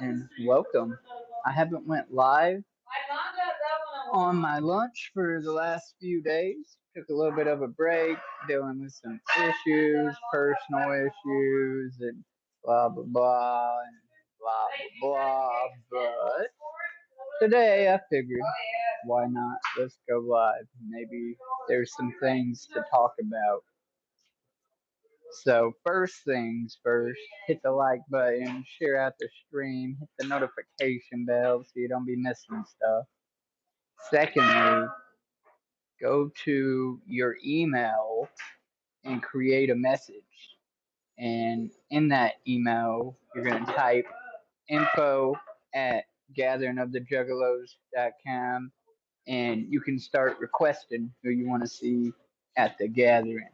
and welcome. I haven't went live on my lunch for the last few days. Took a little bit of a break, dealing with some issues, personal issues, and blah blah blah and blah blah blah. But today I figured, why not? Let's go live. Maybe there's some things to talk about. So first things first, hit the like button, share out the stream, hit the notification bell so you don't be missing stuff. Secondly, go to your email and create a message. And in that email, you're going to type info at gatheringofthejuggalos.com and you can start requesting who you want to see at the gathering.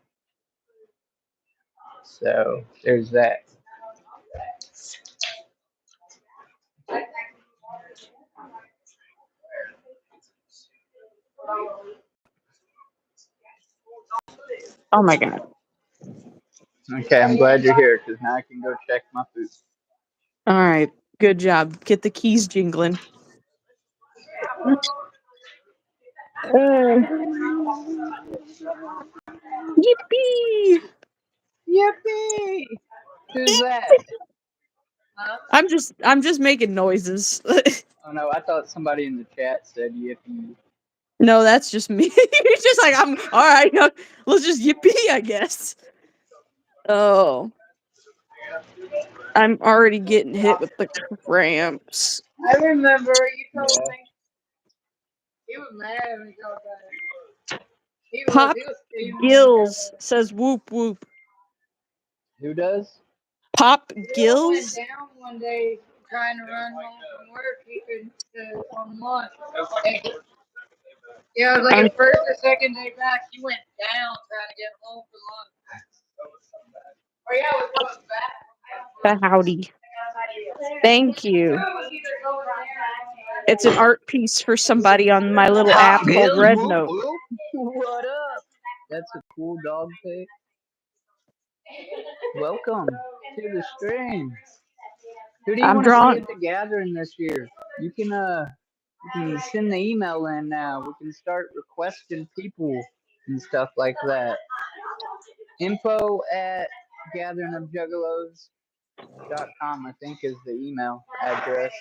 So there's that. Oh my god. Okay, I'm glad you're here because now I can go check my food. All right. Good job. Get the keys jingling. Yippee! Yippee! Who's that? Huh? I'm just making noises. Oh no, I thought somebody in the chat said yippee. No, that's just me. It's just like I'm all right. Let's just yippee, I guess. Oh, I'm already getting hit with the cramps. I remember you told me. He was mad when he told that. Pop Gills says whoop whoop. Who does? Pop Went Gills. down one day trying to run home from work. He couldn't on lunch. Yeah, it was like his first or second day back. He went down trying to get home for lunch. Oh yeah, we was back. Howdy. Thank you. It's an art piece for somebody on my little app called Red Note. What up? That's a cool dog pic. Welcome to the stream. Who do you want to see at the gathering this year? You can send the email in now. We can start requesting people and stuff like that. Info at gatheringofjuggalos.com, I think, is the email address.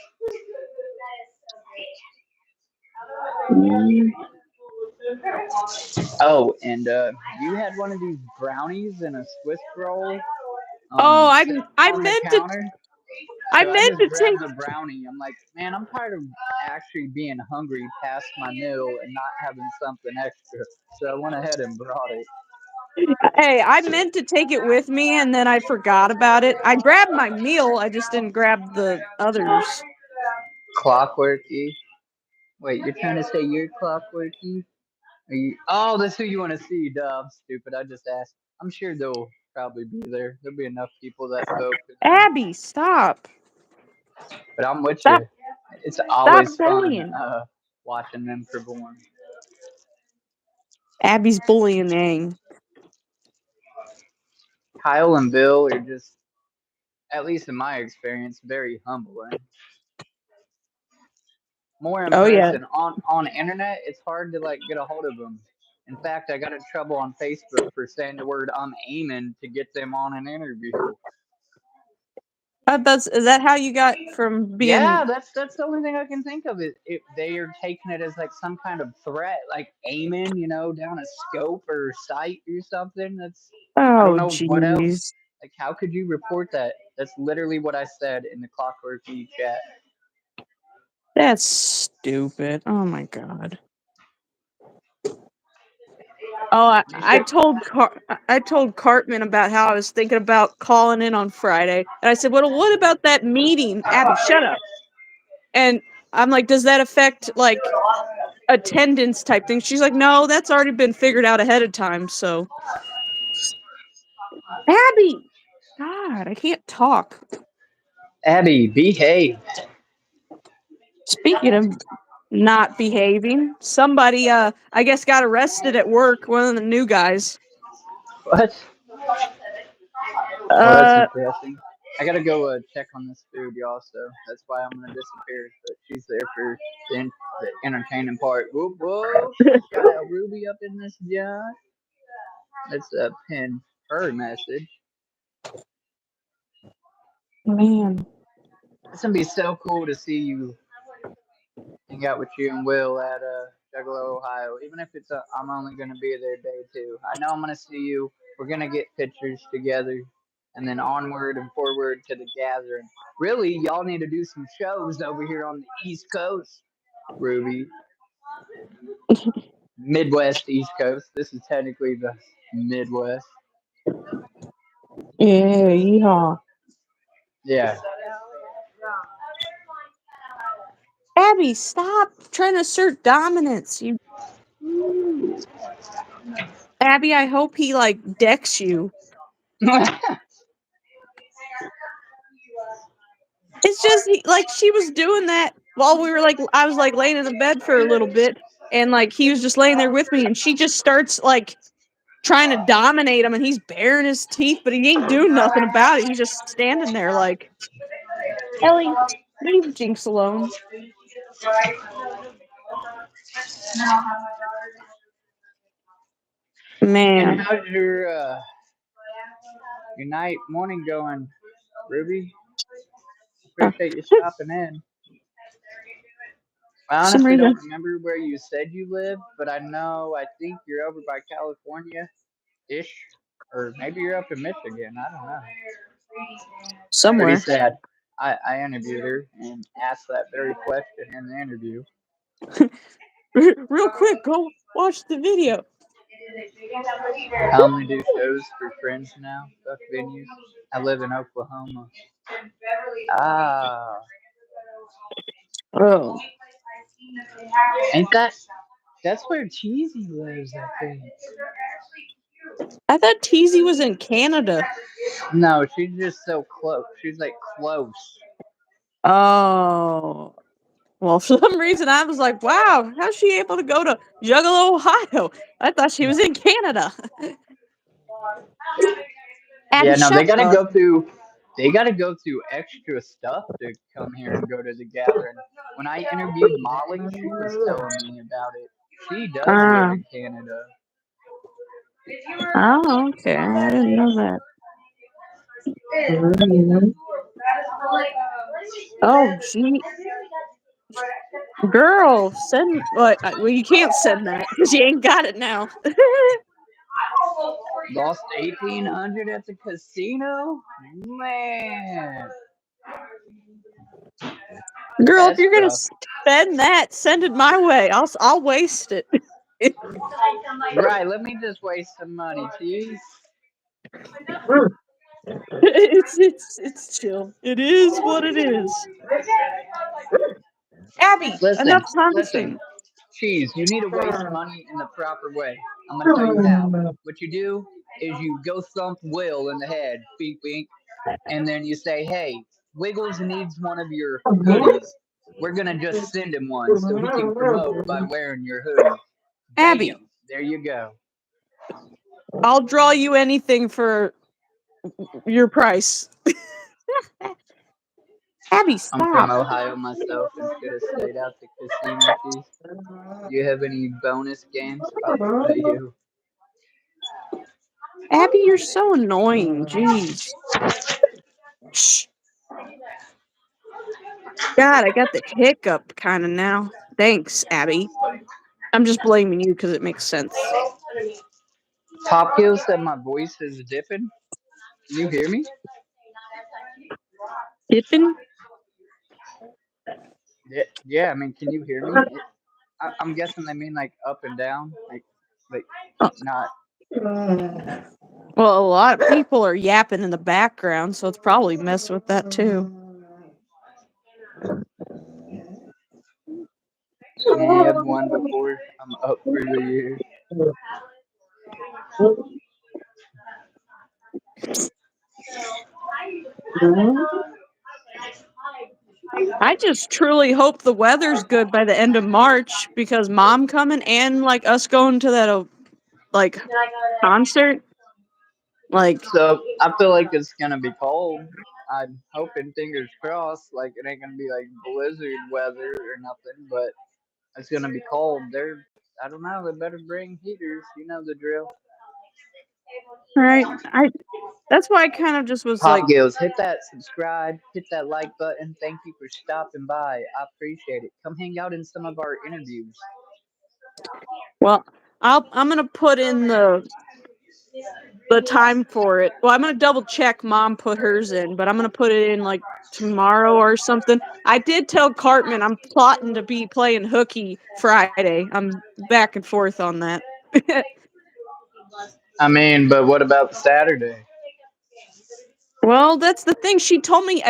Oh, and you had one of these brownies and a Swiss roll. I meant to. I meant to grab the brownie. I'm like, man, I'm tired of actually being hungry past my meal and not having something extra. So I went ahead and brought it. Hey, I meant to take it with me and then I forgot about it. I grabbed my meal, I just didn't grab the others. Clockworky. Wait, you're trying to say you're clockworky? Are you? Oh, that's who you want to see, duh. I'm stupid. I just asked. I'm sure they'll probably be there. There'll be enough people that vote. Abby, stop. But I'm with you. It's always fun watching them perform. Abby's bullying. Kyle and Bill are just, at least in my experience, very humbling. More in person. On the internet, it's hard to get a hold of them. In fact, I got in trouble on Facebook for saying the word "I'm aiming" to get them on an interview. Is that how you got from being? Yeah, that's the only thing I can think of. They are taking it as some kind of threat, like aiming, down a scope or sight or something. That's I don't know what else. How could you report that? That's literally what I said in the Clockworky chat. That's stupid. Oh my god. Oh, I told Cartman about how I was thinking about calling in on Friday, and I said, "Well, what about that meeting?" Abby, shut up. And I'm like, "Does that affect attendance type thing?" She's like, "No, that's already been figured out ahead of time." So, Abby, God, I can't talk. Abby, behave. Speaking of not behaving, somebody, I guess, got arrested at work. One of the new guys. What? That's interesting. I gotta go check on this food, y'all. So that's why I'm gonna disappear. But she's there for the entertaining part. Whoop whoop! Shout out Ruby up in this job. Let's pin her message. Man. It's gonna be so cool to see you hang out with you and Will at Juggalo, Ohio. Even if I'm only gonna be there day two. I know I'm gonna see you. We're gonna get pictures together, and then onward and forward to the gathering. Really, y'all need to do some shows over here on the East Coast, Ruby. Midwest, East Coast. This is technically the Midwest. Yeah, yeehaw. Yeah. Abby, stop trying to assert dominance. You Abby, I hope he like decks you. It's just like she was doing that while we were like I was like laying in the bed for a little bit and like he was just laying there with me and she just starts like trying to dominate him and he's baring his teeth but he ain't doing nothing about it. He's just standing there like Ellie, leave Jinx alone. And Man. how's your night morning going, Ruby? For Appreciate you stopping in. I some honestly reason. don't remember where you said you live, but I think you're over by California ish. Or maybe you're up in Michigan. I don't know. Pretty Somewhere. sad. I interviewed her and asked that very question in the interview. Real quick, go watch the video. I only do shows for friends now, stuff venues. I live in Oklahoma. Ah, Oh. ain't that's where Cheesy lives, I think. I thought Teasy was in Canada. No, she's just so close. She's like close. Oh. Well, for some reason, I was like, wow, how's she able to go to Juggalo, Ohio? I thought she was in Canada. Abby, Yeah, no, shut up. they gotta go through extra stuff to come here and go to the gathering. When I interviewed Molly, she was telling me about it. She does live Ah. in Canada. Oh, okay. I didn't know that. Oh, gee. Girl, send what? Well, you can't send that because you ain't got it now. Lost 1,800 at the casino? Man, Girl, if that's you're gonna rough. spend that, send it my way. I'll waste it. Right, let me just waste some money, jeez. It's chill. It is what it is. Abby, Listen, enough listen. taunting. Cheese, you need to waste money in the proper way. I'm gonna tell you how. What you do is you go thump Will in the head, bink bink, and then you say, "Hey, Wiggles needs one of your hoodies. We're gonna just send him one so he can promote by wearing your hoodie." Abby, Bam! There you go. I'll draw you anything for your price. Abby, I'm from stop. Ohio myself and should have stayed out the casino fees. Do you have any bonus games? I'll play you. Abby, you're so annoying. Jeez. Shh. God, I got the hiccup kind of now. Thanks, Abby. I'm just blaming you because it makes sense. Top Kill said my voice is dipping. Can you hear me? Dipping? Yeah. I mean, can you hear me? I'm guessing they mean like up and down, like Oh. not. Well, a lot of people are yapping in the background, so it's probably messing with that too. Me, I've won before. I'm up for the year. I just truly hope the weather's good by the end of March because mom coming and like us going to that like concert. Like, So I feel like it's gonna be cold. I'm hoping, fingers crossed, like it ain't gonna be like blizzard weather or nothing, but it's gonna be cold. I don't know. They better bring heaters. You know the drill. Right. That's why I kind of just was Pop like, Gills, hit that subscribe, hit that like button. Thank you for stopping by. I appreciate it. Come hang out in some of our interviews. well, I'm gonna put in the time for it. Well, I'm gonna double check mom put hers in, but I'm gonna put it in like tomorrow or something. I did tell Cartman I'm plotting to be playing hooky Friday. I'm back and forth on that. I mean, but what about Saturday? Well, that's the thing. She told me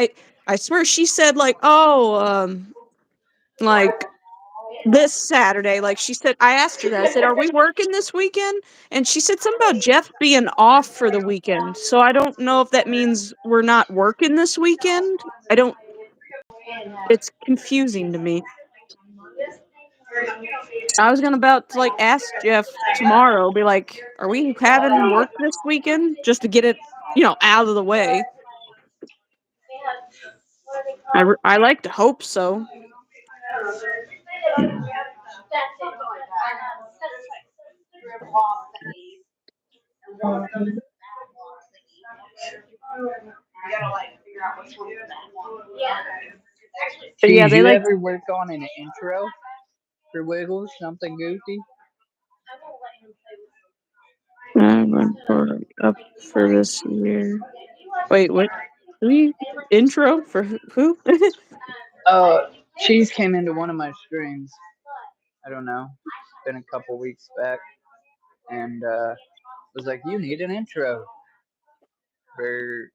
I swear she said like, "Oh, like this Saturday." Like she said I asked her that. I said, "Are we working this weekend?" And she said something about Jeff being off for the weekend. So I don't know if that means we're not working this weekend. I don't It's confusing to me. I was gonna about to like ask Jeff tomorrow, be like, "Are we having work this weekend?" Just to get it, out of the way. I like to hope so. But yeah, Cheese, they you like ever work on an intro for Wiggles? Something goofy? went for up for this year. Wait, what? We intro for who? Cheese came into one of my streams. I don't know. It's been a couple weeks back. And was like, you need an intro. Or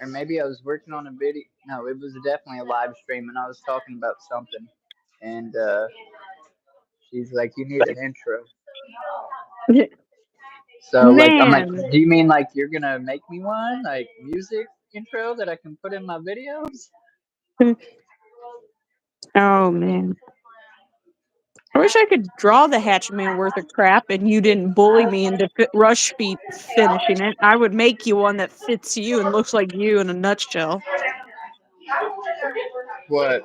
maybe I was working on a video. No, it was definitely a live stream, and I was talking about something. And she's like, you need an intro. So, like, I'm like, Man. do you mean like you're gonna make me one? Like, music intro that I can put in my videos? Oh man. I wish I could draw the Hatchet Man worth of crap and you didn't bully me into rush speed finishing it. I would make you one that fits you and looks like you in a nutshell. What?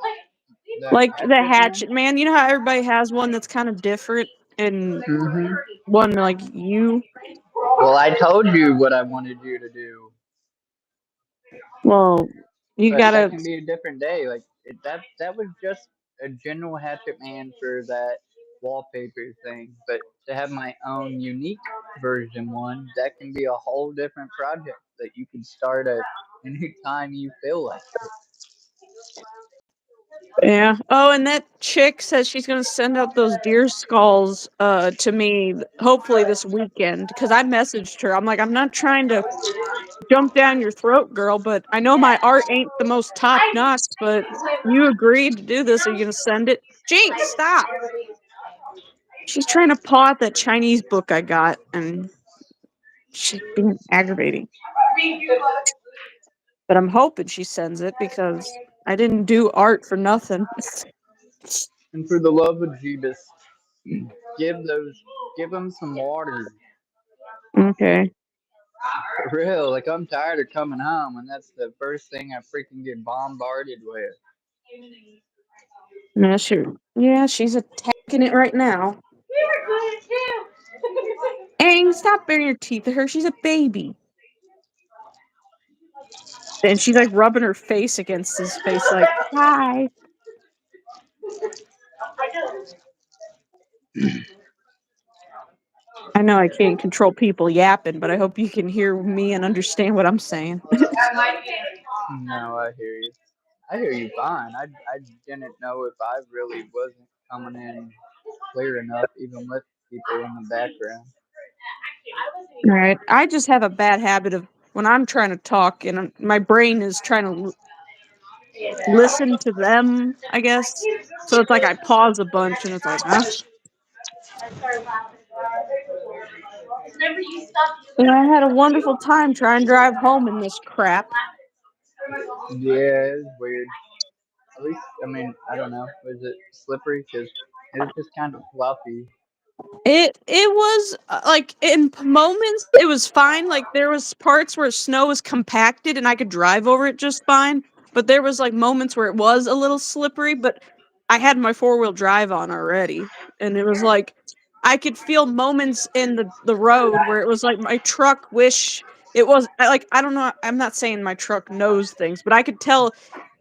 The Like the Hatchet Man? Hatchet Man, you know how everybody has one that's kind of different and Mm-hmm. one like you? Well, I told you what I wanted you to do. Well, you But that gotta. can be a different day. Like that was just a general Hatchet Man for that wallpaper thing. But to have my own unique version one, that can be a whole different project that you can start at any time you feel like. Yeah. Oh, and that chick says she's gonna send out those deer skulls to me hopefully this weekend because I messaged her. I'm like, I'm not trying to jump down your throat, girl, but I know my art ain't the most top notch, but you agreed to do this. Are you gonna send it? Jinx, stop. She's trying to paw at that Chinese book I got and she's being aggravating. But I'm hoping she sends it because I didn't do art for nothing. And for the love of Jeebus, give those, give them some water. Okay. For real, like I'm tired of coming home, and that's the first thing I freaking get bombarded with. Yeah, sure. Yeah, she's attacking it right now. Aang, stop baring your teeth at her. She's a baby. And she's like rubbing her face against his face, like, hi. I know I can't control people yapping, but I hope you can hear me and understand what I'm saying. No, I hear you. I hear you fine. I didn't know if I really wasn't coming in clear enough, even with people in the background. Right. I just have a bad habit of when I'm trying to talk and my brain is trying to listen to them, I guess. So it's like I pause a bunch and it's like, huh? And I had a wonderful time trying to drive home in this crap. Yeah, it's weird. At least, I mean, I don't know. Was it slippery? Because it was just kind of fluffy. It was like in moments it was fine. Like there was parts where snow was compacted and I could drive over it just fine. But there was like moments where it was a little slippery. But I had my 4-wheel drive on already, and it was like I could feel moments in the road where it was like my truck wish it was like I don't know. I'm not saying my truck knows things, but I could tell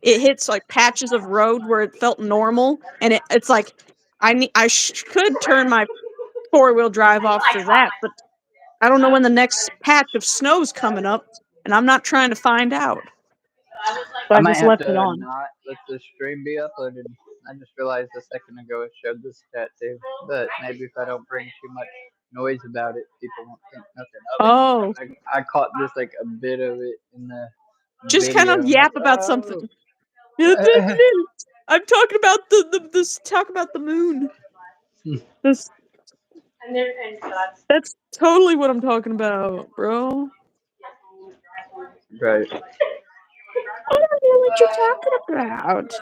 it hits like patches of road where it felt normal, and it's like could turn my 4-wheel drive off for that, but I don't know when the next patch of snow's coming up, and I'm not trying to find out. So I I might just have left it to on. not let the stream be uploaded. I just realized a second ago it showed this cat too. But maybe if I don't bring too much noise about it, people won't think nothing of Oh, it. I caught just like a bit of it in the just kind of video. I'm like, yap about something. oh. I'm talking about this. Talk about the moon. This that's totally what I'm talking about, bro. Right. I don't know what you're talking about.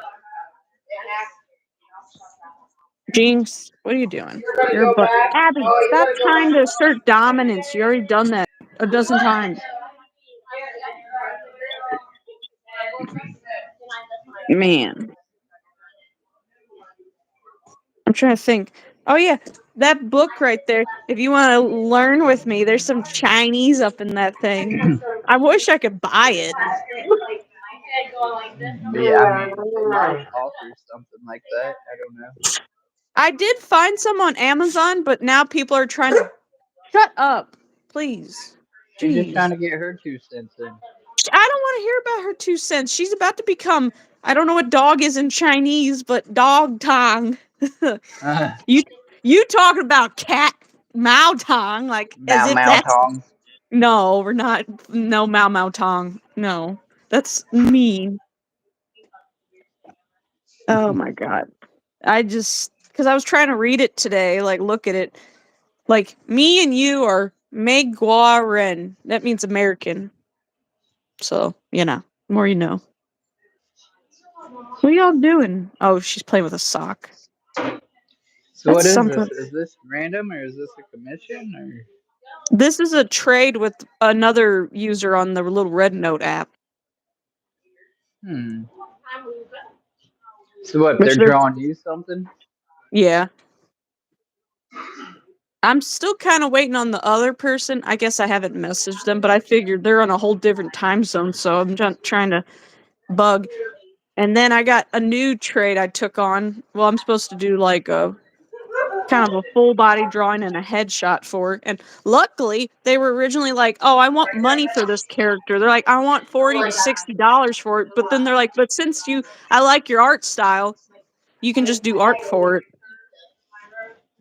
Jinx, what are you doing? You're gonna You're go but back. Abby, Oh, you stop gotta go trying back. to assert dominance. You already done that a dozen times. Man, I'm trying to think. Oh yeah, that book right there. If you want to learn with me, there's some Chinese up in that thing. I wish I could buy it. But yeah, I mean, they might offer something like that. I don't know. I did find some on Amazon, but now people are trying to shut up, please. She's just trying Jeez. to get her 2 cents in. I don't want to hear about her 2 cents. She's about to become, I don't know what dog is in Chinese, but dog tong. you you talking about cat Mao Tong like as Mao if Mao that's Tong. no, we're not no Mao Tong. No. That's mean. Oh my god. I just cuz I was trying to read it today, like look at it. Like me and you are Meguaren. That means American. So, more you know. What y'all doing? Oh, she's playing with a sock. So That's what is this? something. Is this random or is this a commission or? This is a trade with another user on the little Red Note app. Hmm. So what? Which They're they're drawing you something? yeah. I'm still kind of waiting on the other person. I guess I haven't messaged them, but I figured they're on a whole different time zone, so I'm trying to bug. And then I got a new trade I took on. Well, I'm supposed to do like a kind of a full body drawing and a headshot for it. And luckily, they were originally like, "Oh, I want money for this character." They're like, "I want $40 to $60 for it." But then they're like, "But since I like your art style, you can just do art for it."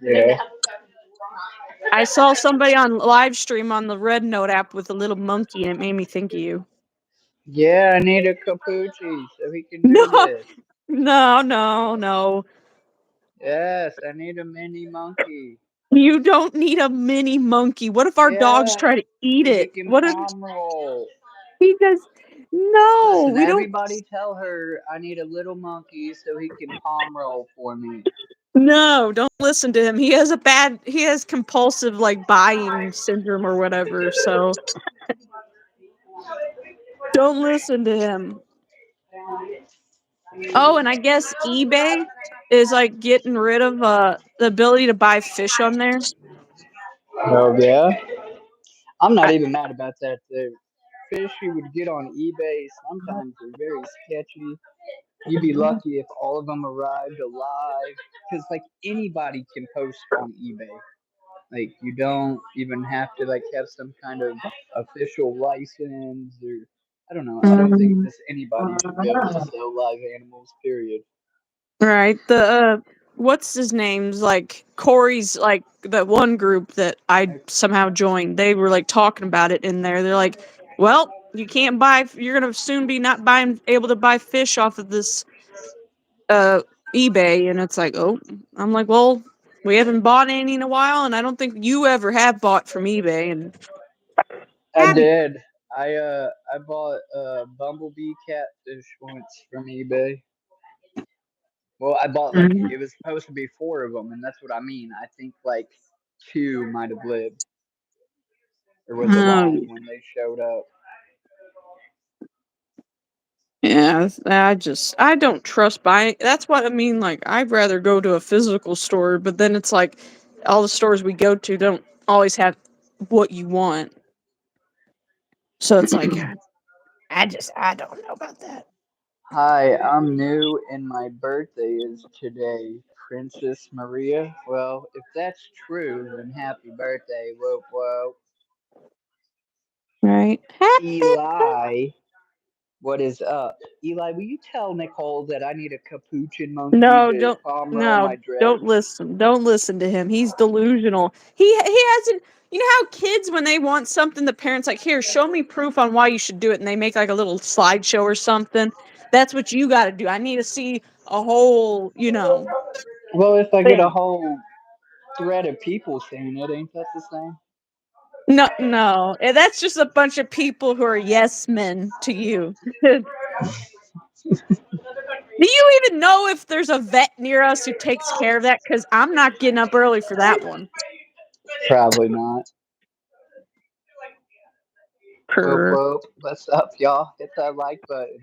Yeah. I saw somebody on live stream on the Red Note app with a little monkey, and it made me think of you. Yeah, I need a Capucci so he can do No, this. no, no, no. Yes, I need a mini monkey. You don't need a mini monkey. What if our dogs Yeah, try to eat so he it? can What if palm roll. he does? No, Listen, we don't. everybody tell her I need a little monkey so he can palm roll for me. No, don't listen to him. He has compulsive like buying syndrome or whatever. So don't listen to him. Oh, and I guess eBay is like getting rid of the ability to buy fish on there. Oh yeah, I'm not I, even mad about that. The fish you would get on eBay sometimes are very sketchy. You'd be lucky if all of them arrived alive, because like anybody can post on eBay. Like you don't even have to like have some kind of official license or I don't know. I don't think um, just anybody should be able to sell live animals. Period. right. The what's his name's like Corey's like that one group that I somehow joined. They were like talking about it in there. They're like, "Well, you can't buy. You're gonna soon be not buying able to buy fish off of this eBay." And it's like, oh, I'm like, well, we haven't bought any in a while, and I don't think you ever have bought from eBay. And I Abby, did. I bought a bumblebee catfish once from eBay. Well, I bought like Mhm. it was supposed to be four of them, and that's what I mean. I think like two might have lived or was alive Oh, when they showed up. yeah, I don't trust buying. That's what I mean. Like, I'd rather go to a physical store, but then it's like all the stores we go to don't always have what you want. So it's like, I don't know about that. Hi, I'm new, and my birthday is today, Princess Maria. Well, if that's true, then happy birthday, whoop whoop. Right? Happy. Eli, what is up? Eli, will you tell Nicole that I need a capuchin monkey No, to don't. calm roll No, my don't dreads? listen. Don't listen to him. He's delusional. He hasn't. You know how kids, when they want something, the parents like, here, show me proof on why you should do it, and they make like a little slideshow or something. That's what you got to do. I need to see a whole, Well, if I get a thing. whole thread of people saying it, ain't that the same? No, no, that's just a bunch of people who are yes men to you. Do you even know if there's a vet near us who takes care of that? Because I'm not getting up early for that one. Probably not. Whoop Per. whoop. What's up, y'all? Hit that like button.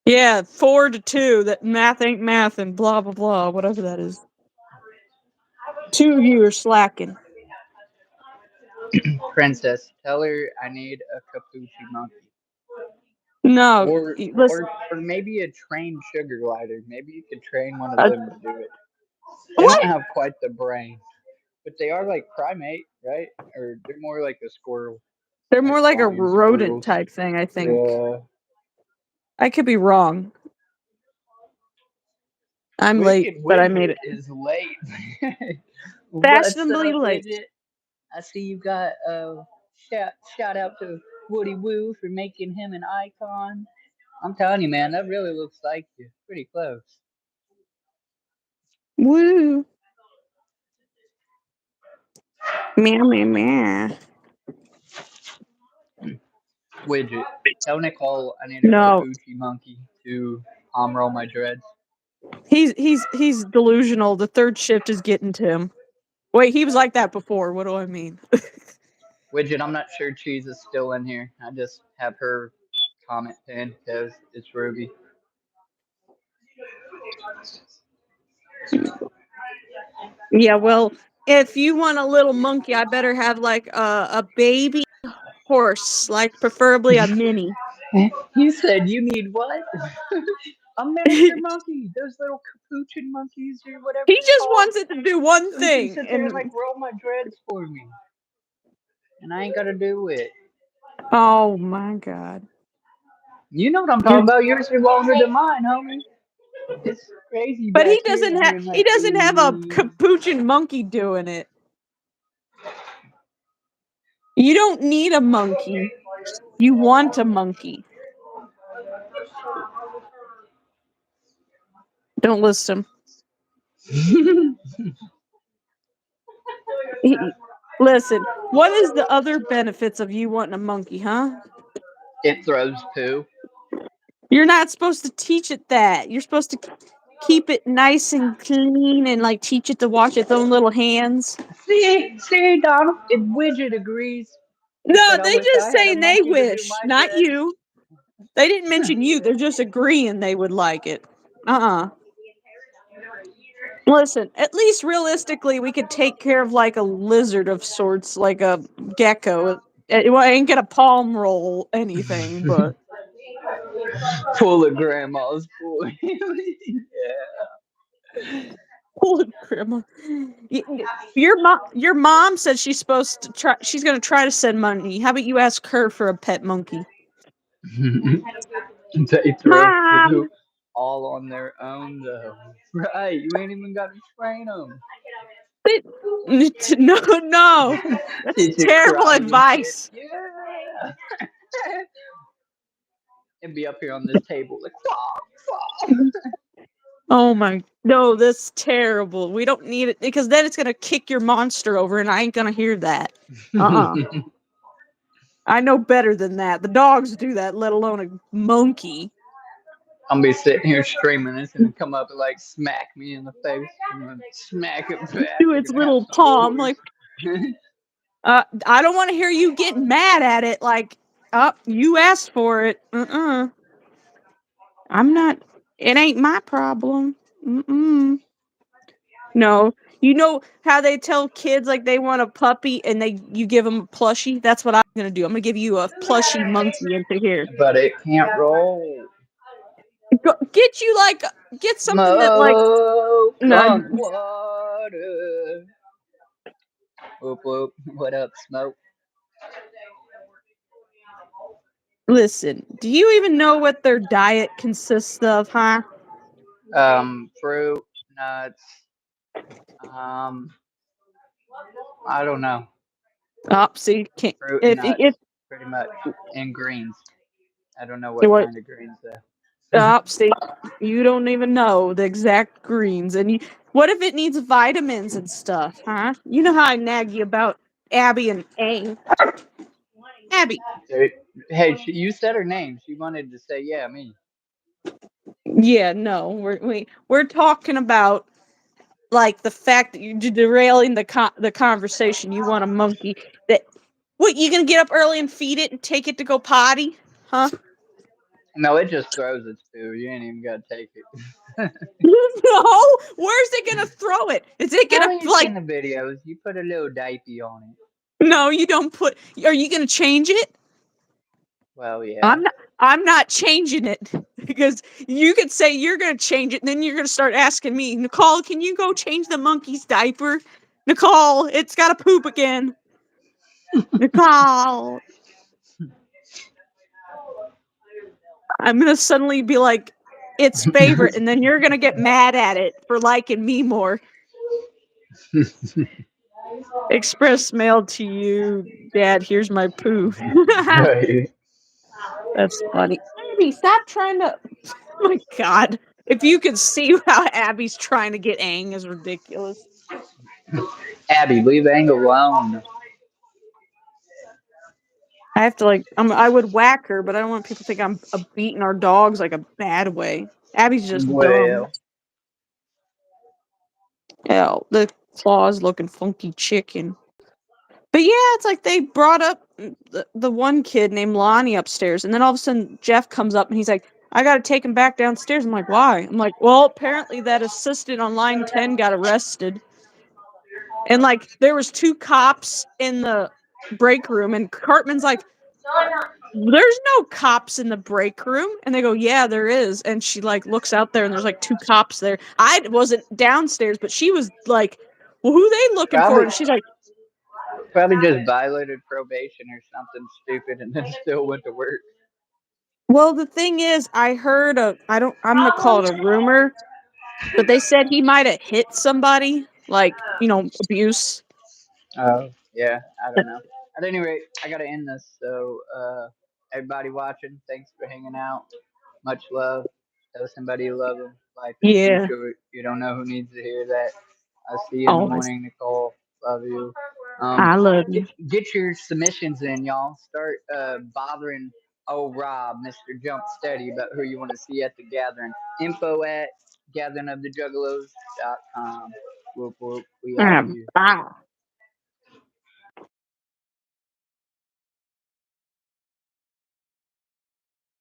Yeah, 4 to 2. That math ain't math and blah blah blah, whatever that is. Two of you are slacking. Princess, tell her I need a capuchin monkey. No, Or, listen. or maybe a trained sugar glider. Maybe you could train one of Uh, them to do it. They don't what? have quite the brain, but they are like primate, right? Or they're more like a squirrel, They're like more like a flying rodent squirrels. type thing, I think. Yeah. I could be wrong. I'm late, Wicked but I made Widget it. is late. What's Fashionably up, late. Widget? I see you got shout out to Woody Woo for making him an icon. I'm telling you, man, that really looks like you. Pretty close. Woo. Meow meow meow. Widget. Tell Nicole I need a No, capuchin monkey to roll my dreads. he's delusional. The third shift is getting to him. Wait, he was like that before. What do I mean? Widget, I'm not sure Cheese is still in here. I just have her comment pinned because it's Ruby. Yeah, well, if you want a little monkey, I better have like a baby horse, like preferably a mini. You said you need what? A miniature He monkey. Those little capuchin monkeys or whatever they're just called. wants it to do one So he can thing, sit there and like and roll my dreads for me. And I ain't gotta do it. oh my god, You know what I'm you're. talking about. Yours are longer than mine, homie. It's crazy But back here doing he like doesn't have a capuchin monkey doing it. You don't need a monkey. You want a monkey. Don't listen. He, listen. What is the other benefits of you wanting a monkey, huh? it throws poo. You're not supposed to teach it that. You're supposed to keep it nice and clean and like teach it to wash its own little hands. See, Donald, if Widget agrees, he No, said, I they wish I just had a saying they monkey to do wish, my not dreads. you. They didn't mention you. They're just agreeing they would like it. Uh-uh. Listen, at least realistically, we could take care of like a lizard of sorts, like a gecko. Well, I ain't gonna palm roll anything, but Full of grandma's boy. holy grandma. Your mom said she's supposed to try. She's gonna try to send money. How about you ask her for a pet monkey, They throw poo Mom? all on their own, though. Right, you ain't even got to train them. No, no, that's They just terrible cry and shit. advice. Yeah. And be up here on this table like, quack, Oh my, no, that's terrible. We don't need it because then it's gonna kick your monster over, and I ain't gonna hear that. Uh-uh. quack. I know better than that. The dogs do that, let alone a monkey. I'm gonna be sitting here streaming. It's gonna come up and like smack me in the face. I'm gonna smack it back. Do We're its gonna have little some palm wars. like, I don't want to hear you get mad at it. Like, you asked for it. I'm not. It ain't my problem. No, you know how they tell kids like they want a puppy and you give them a plushie. That's what I'm gonna do. I'm gonna give you a plushie monkey into here. But it can't roll. Get something that like Smoke no. on water. Whoop whoop. What up, smoke? Listen, do you even know what their diet consists of, huh? Fruit, nuts. I don't know. Oh, see, can't Fruit and if nuts, pretty much, and greens. I don't know what what kind of greens though. see, you don't even know the exact greens, and what if it needs vitamins and stuff, huh? You know how I nag you about Abby and Aang. Abby, Hey, you said her name. She wanted to say, yeah, me. yeah, no, we're talking about like the fact that you're derailing the conversation. You want a monkey that what you gonna get up early and feed it and take it to go potty, huh? No, it just throws its food. You ain't even got to take it. No, where's it gonna throw it? Is it gonna Haven't you like? seen the videos? You put a little diaper on it. No, you don't put. Are you gonna change it? Well, yeah. I'm not. I'm not changing it because you could say you're gonna change it, and then you're gonna start asking me, Nicole, can you go change the monkey's diaper? Nicole, it's gotta poop again. Nicole, I'm gonna suddenly be like, its favorite, and then you're gonna get mad at it for liking me more. Express mail to you, Dad. Here's my poo. Right. That's funny. Abby, stop trying to. Oh my God. If you could see how Abby's trying to get Aang is ridiculous. Abby, leave Aang alone. I have to like, I would whack her, but I don't want people to think I'm beating our dogs like a bad way. Abby's just dumb. Well, Hell, the claws looking funky chicken. But yeah, it's like they brought up the one kid named Lonnie upstairs, and then all of a sudden Jeff comes up and he's like, I gotta take him back downstairs. I'm like, why? I'm like, well, apparently that assistant on line 10 got arrested. And like there was two cops in the break room, and Cartman's like, there's no cops in the break room. And they go, yeah, there is. And she like looks out there and there's like two cops there. I wasn't downstairs, but she was like, well, who they looking for? probably And she's like, probably just violated probation or something stupid, and then still went to work. well, the thing is, I heard I'm gonna call it a rumor, but they said he might have hit somebody, like, abuse. Oh, yeah, I don't know. At any rate, I gotta end this. So, everybody watching, thanks for hanging out. Much love. Tell somebody you love them. Life is too Yeah, short. You don't know who needs to hear that. I'll see you in the always. morning, Nicole. Love you. I love Get, you. get your submissions in, y'all. Start bothering old Rob, Mr. Jump Steady, about who you want to see at the gathering. Info at gatheringofthejuggalos.com. Whoop whoop. We out of here. Bye.